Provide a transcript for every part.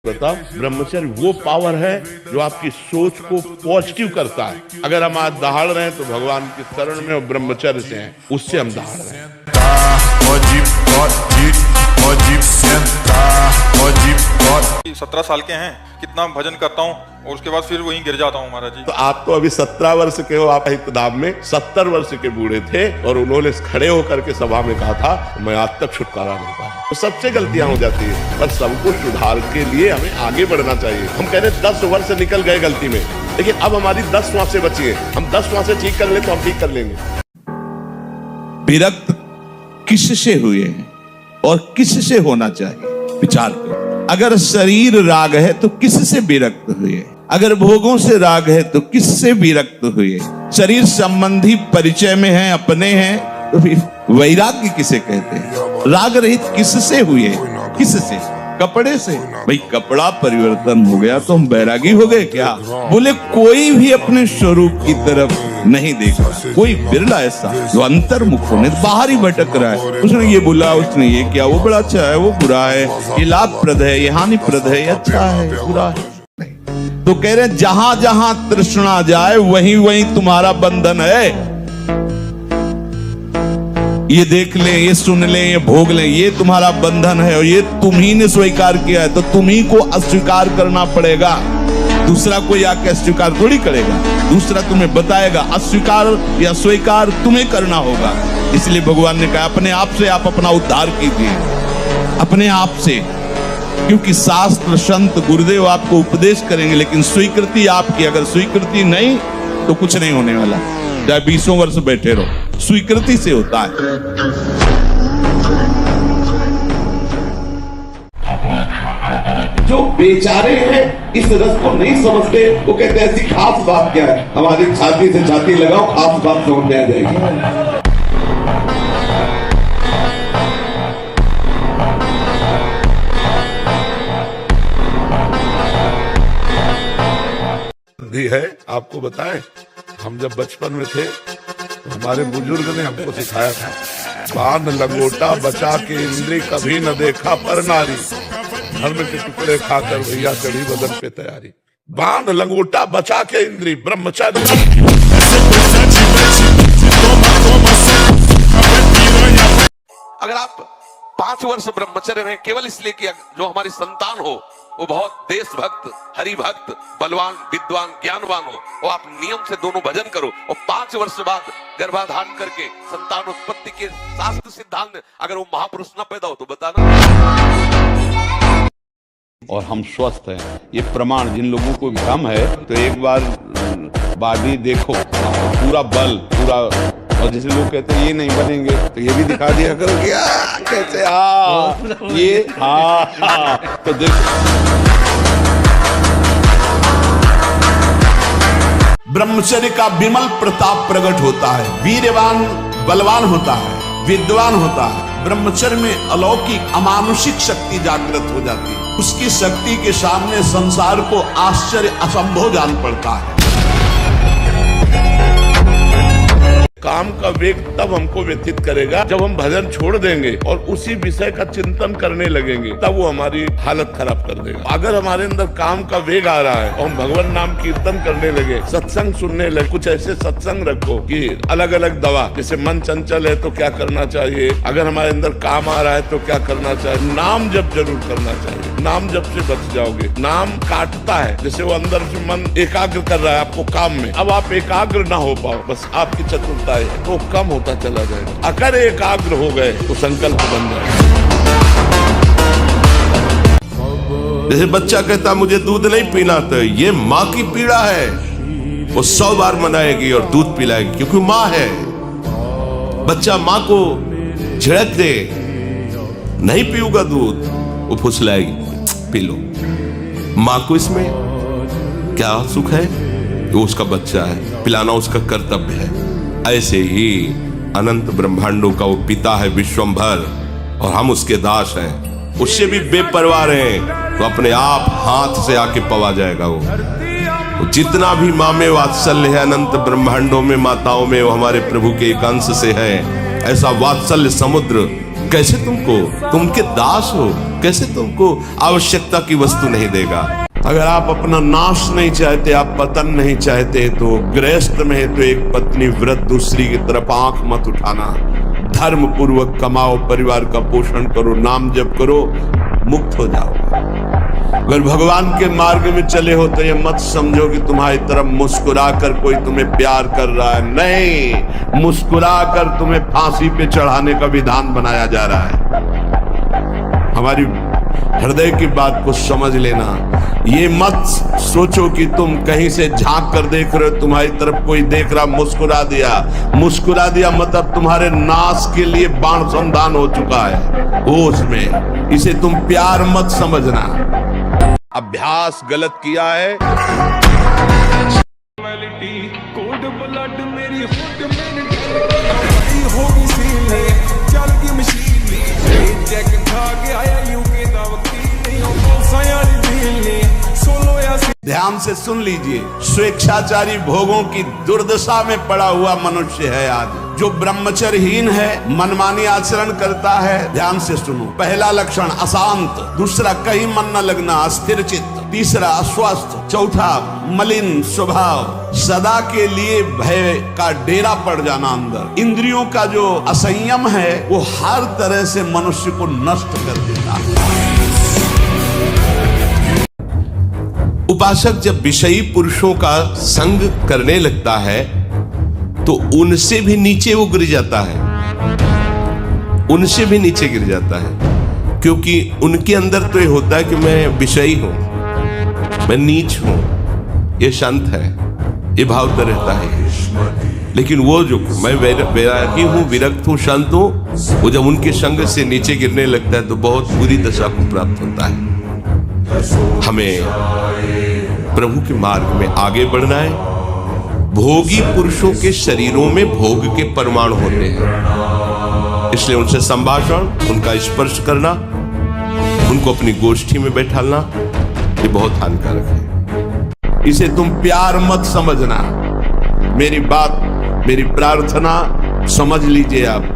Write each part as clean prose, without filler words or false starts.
बताओ, ब्रह्मचर्य वो पावर है जो आपकी सोच को पॉजिटिव करता है। अगर हम आज दहाड़ रहे हैं तो भगवान की शरण में और ब्रह्मचर्य से हैं, उससे हम दहाड़ रहे हैं। 17 साल के हैं, कितना भजन करता हूँ और उसके बाद फिर वहीं गिर जाता हूँ महाराज जी। तो आप तो अभी 17 वर्ष के हो, आप हितधाम में 70 वर्ष के बूढ़े थे और उन्होंने खड़े होकर के सभा में कहा था मैं आज तक छुटकारा नहीं पाया। तो सबसे गलतियां हो जाती है, पर सबको सुधार के लिए हमें आगे बढ़ना चाहिए। हम कह रहे 10 वर्ष निकल गए गलती में, लेकिन अब हमारी 10 श्वासें बची है। हम 10 श्वासें ठीक कर ले तो हम ठीक कर लेंगे। विरक्त किससे हुए हैं और किससे होना चाहिए, विचार करो। अगर शरीर राग है तो किससे विरक्त हुए? अगर भोगों से राग है तो किससे विरक्त हुए? शरीर संबंधी परिचय में है, अपने हैं, तो फिर वैराग्य किसे कहते हैं? राग रहित किससे हुए? किससे? कपड़े से। भाई कपड़ा परिवर्तन हो गया तो हम बैरागी हो गए क्या? बोले कोई भी अपने स्वरूप की तरफ नहीं देखा, कोई बिरला ऐसा जो अंतर्मुख होने बाहर ही भटक रहा है। उसने ये बोला, उसने ये किया, वो बड़ा अच्छा है, वो बुरा है, ये लाभप्रद है, ये हानिप्रद है, ये अच्छा है, बुरा है। तो कह रहे जहां जहां तृष्णा जाए वहीं वहीं तुम्हारा बंधन है। ये देख ले, ये सुन ले, ये भोग ले, ये तुम्हारा बंधन है और ये तुम ही ने स्वीकार किया है, तो तुम ही को अस्वीकार करना पड़ेगा। दूसरा कोई आके अस्वीकार थोड़ी करेगा, दूसरा तुम्हें बताएगा। अस्वीकार या स्वीकार तुम्हें करना होगा। इसलिए भगवान ने कहा अपने आप से आप अपना उद्धार कीजिए, अपने आप से। क्योंकि शास्त्र संत गुरुदेव आपको उपदेश करेंगे, लेकिन स्वीकृति आपकी। अगर स्वीकृति नहीं तो कुछ नहीं होने वाला, चाहे 20 वर्ष बैठे रहो, स्वीकृति से होता है। जो बेचारे हैं इस रस को नहीं समझते, वो कहते हैं ऐसी खास बात क्या है, हमारी छाती से छाती लगाओ, खास बात समझ में आ जाएगी। है आपको बताएं, हम जब बचपन में थे तो हमारे बुजुर्ग ने हमको सिखाया था, बांध लंगोटा बचा के इंद्री कभी न देखा पर नारी, धर्म के टुकड़े खाकर भैया चढ़ी बदन पे तैयारी। बांध लंगोटा बचा के इंद्री, ब्रह्मचर्य। अगर आप 5 वर्ष ब्रह्मचर्य में केवल इसलिए कि जो हमारी संतान हो वो बहुत देशभक्त, हरिभक्त, बलवान, विद्वान, ज्ञानवान हो, वो आप नियम से दोनों भजन करो और 5 वर्ष बाद गर्भाधान करके संतान उत्पत्ति के शास्त्र सिद्धांत अगर वो महापुरुष न पैदा हो तो बताना। और हम स्वस्थ हैं, ये प्रमाण। जिन लोगों को भ्रम है तो एक बार बॉडी देखो, पूरा बल पूरा। और जैसे लोग कहते हैं ये नहीं बनेंगे तो ये भी दिखा दिया करो कि कैसे ये तो देखो। ब्रह्मचर्य का विमल प्रताप प्रकट होता है, वीरवान बलवान होता है, विद्वान होता है। ब्रह्मचर्य में अलौकिक अमानुषिक शक्ति जागृत हो जाती है। उसकी शक्ति के सामने संसार को आश्चर्य असंभव जान पड़ता है। काम का वेग तब हमको व्यतीत करेगा जब हम भजन छोड़ देंगे और उसी विषय का चिंतन करने लगेंगे, तब वो हमारी हालत खराब कर देगा। अगर हमारे अंदर काम का वेग आ रहा है और हम भगवान नाम कीर्तन करने लगे, सत्संग सुनने लगे, कुछ ऐसे सत्संग रखो कि अलग अलग दवा, जैसे मन चंचल है तो क्या करना चाहिए, अगर हमारे अंदर काम आ रहा है तो क्या करना चाहिए, नाम जप जरूर करना चाहिए। नाम जप से बच जाओगे। नाम काटता है, जैसे वो अंदर से मन एकाग्र कर रहा है आपको काम में, अब आप एकाग्र ना हो पाओ, बस आपकी चतुरता है तो कम होता चला जाएगा। अगर एकाग्र हो गए तो संकल्प बन जाए। जैसे बच्चा कहता मुझे दूध नहीं पीना, तो ये माँ की पीड़ा है, वो 100 बार मनाएगी और दूध पिलाएगी, क्योंकि माँ है। बच्चा माँ को झिड़क दे, नहीं पीऊंगा दूध, वो फुसलाएगी, पी लो। माँ को इसमें क्या सुख है? वो उसका बच्चा है, पिलाना उसका कर्तव्य है। ऐसे ही अनंत ब्रह्मांडों का वो पिता है विश्वंभर, और हम उसके दास हैं। उससे भी बेपरवाह हैं तो अपने आप हाथ से आके पवा जाएगा। वो जितना भी माँ में वात्सल्य है अनंत ब्रह्मांडों में, माताओं में, वो हमारे प्रभु के एक अंश से है। ऐसा वात्सल्य समुद्र कैसे तुमको, तुम के दास हो, कैसे तुमको आवश्यकता की वस्तु नहीं देगा। अगर आप अपना नाश नहीं चाहते, आप पतन नहीं चाहते, तो गृहस्थ में है तो एक पत्नी व्रत, दूसरी की तरफ आंख मत उठाना। धर्म पूर्वक कमाओ, परिवार का पोषण करो, नाम जप करो, मुक्त हो जाओ। अगर भगवान के मार्ग में चले हो तो ये मत समझो कि तुम्हारी तरफ मुस्कुरा कर कोई तुम्हें प्यार कर रहा है। नहीं, मुस्कुरा कर तुम्हें फांसी पे चढ़ाने का विधान बनाया जा रहा है। हमारी हृदय की बात को समझ लेना। ये मत सोचो कि तुम कहीं से झांक कर देख रहे हो, तुम्हारी तरफ कोई देख रहा, मुस्कुरा दिया मतलब तुम्हारे नाश के लिए बाण संधान हो चुका है होश में। इसे तुम प्यार मत समझना। अभ्यास गलत किया है। ध्यान से सुन लीजिए, स्वेच्छाचारी भोगों की दुर्दशा में पड़ा हुआ मनुष्य है आज। जो ब्रह्मचर्यहीन है, मनमानी आचरण करता है। ध्यान से सुनो, पहला लक्षण अशांत, दूसरा कहीं मन न लगना, अस्थिर चित्त, तीसरा अस्वस्थ, चौथा मलिन स्वभाव, सदा के लिए भय का डेरा पड़ जाना अंदर। इंद्रियों का जो असंयम है वो हर तरह से मनुष्य को नष्ट कर देता है। उपासक जब विषयी पुरुषों का संग करने लगता है तो उनसे भी नीचे वो गिर जाता है, उनसे भी नीचे गिर जाता है। क्योंकि उनके अंदर तो ये होता है कि मैं विषयी हूं, मैं नीच हूं, ये शांत है, ये भाव तो रहता है। लेकिन वो जो मैं वैरागी हूं, विरक्त हूं, शांत हूं, वो जब उनके संग से नीचे गिरने लगता है तो बहुत बुरी दशा को प्राप्त होता है। हमें प्रभु के मार्ग में आगे बढ़ना है। भोगी पुरुषों के शरीरों में भोग के परमाणु होते हैं, इसलिए उनसे संभाषण, उनका स्पर्श करना, उनको अपनी गोष्ठी में बैठालना, ये बहुत हानिकारक है। इसे तुम प्यार मत समझना। मेरी बात, मेरी प्रार्थना समझ लीजिए आप।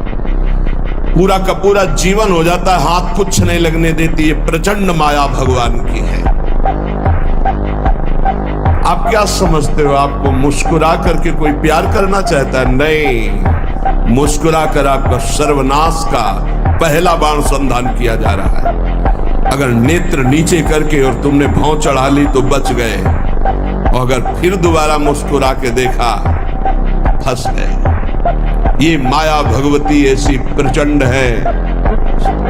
पूरा का पूरा जीवन हो जाता है, हाथ कुछ नहीं लगने देती। ये प्रचंड माया भगवान की है। आप क्या समझते हो, आपको मुस्कुरा करके कोई प्यार करना चाहता है? नहीं, मुस्कुरा कर आपका सर्वनाश का पहला बाण संधान किया जा रहा है। अगर नेत्र नीचे करके और तुमने भौं चढ़ा ली तो बच गए, और अगर फिर दोबारा मुस्कुरा के देखा, फंस गए। ये माया भगवती ऐसी प्रचंड है,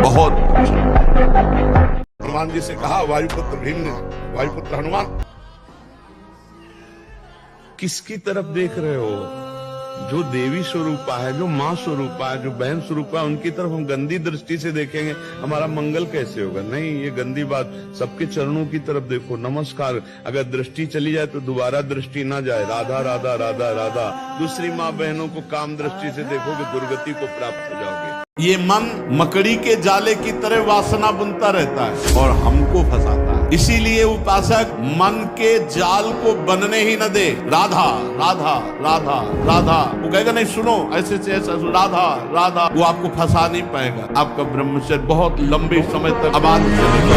बहुत। हनुमान जी से कहा, वायुपुत्र भीम ने, वायुपुत्र हनुमान, किसकी तरफ देख रहे हो? जो देवी स्वरूपा है, जो माँ स्वरूपा है, जो बहन स्वरूपा है, उनकी तरफ हम गंदी दृष्टि से देखेंगे, हमारा मंगल कैसे होगा? नहीं, ये गंदी बात। सबके चरणों की तरफ देखो, नमस्कार। अगर दृष्टि चली जाए तो दोबारा दृष्टि ना जाए। राधा राधा राधा राधा। दूसरी माँ बहनों को काम दृष्टि से देखोगे, दुर्गति को प्राप्त हो जाओगे। ये मन मकड़ी के जाले की तरह वासना बुनता रहता है और हमको फंसाता है। इसीलिए उपासक मन के जाल को बनने ही न दे। राधा राधा राधा राधा, वो कहेगा नहीं, सुनो ऐसे से ऐसा, राधा राधा, वो आपको फंसा नहीं पाएगा। आपका ब्रह्मचर्य बहुत लंबे समय तक आबाद चलेगा।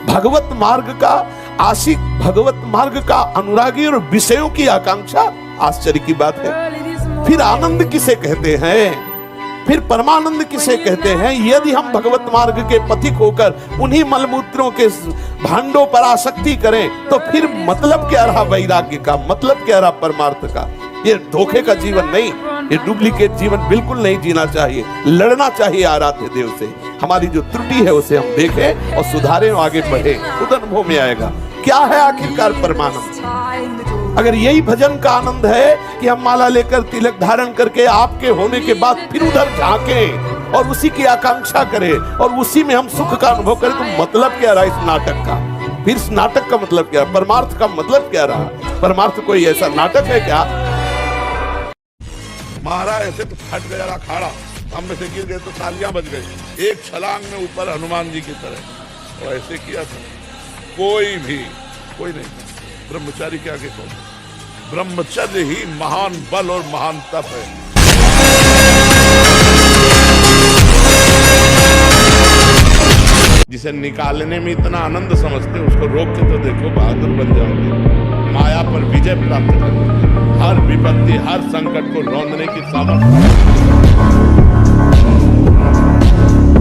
भगवत मार्ग का आशिक, भगवत मार्ग का अनुरागी और विषयों की आकांक्षा, आश्चर्य की बात है। फिर आनंद किसे कहते हैं? फिर परमानंद किसे कहते हैं? यदि हम भगवत मार्ग के पथिक होकर उन्हीं मलमूत्रों के भांडों पर आसक्ति करें तो फिर मतलब क्या रहा वैराग्य का, मतलब क्या रहा परमार्थ का? ये धोखे का जीवन नहीं, ये डुप्लीकेट जीवन बिल्कुल नहीं जीना चाहिए। लड़ना चाहिए आराध्य देव से। हमारी जो त्रुटि है उसे हम देखें और सुधारें और आगे बढ़े, खुद अनुभव में आएगा क्या है आखिरकार परमानंद। अगर यही भजन का आनंद है कि हम माला लेकर तिलक धारण करके आपके होने के बाद फिर उधर झांकें और उसी की आकांक्षा करें और उसी में हम सुख का अनुभव करें, तो मतलब क्या रहा इस नाटक का? फिर इस नाटक का मतलब क्या? परमार्थ का मतलब क्या रहा? परमार्थ कोई ऐसा नाटक है क्या? महाराज ऐसे तो फट गया अखाड़ा, हम में से गिर गए तो तालियां बज गई। एक छलांग में ऊपर हनुमान जी की तरह, और ऐसे किया था। कोई नहीं, ब्रह्मचारी के आगे कौन? ब्रह्मचर्य ही महान बल और महान तप है। जिसे निकालने में इतना आनंद समझते, उसको रोक के तो देखो, बहादुर बन जाओगे, माया पर विजय प्राप्त करोगे, हर विपत्ति हर संकट को रौंदने की सामर्थ्य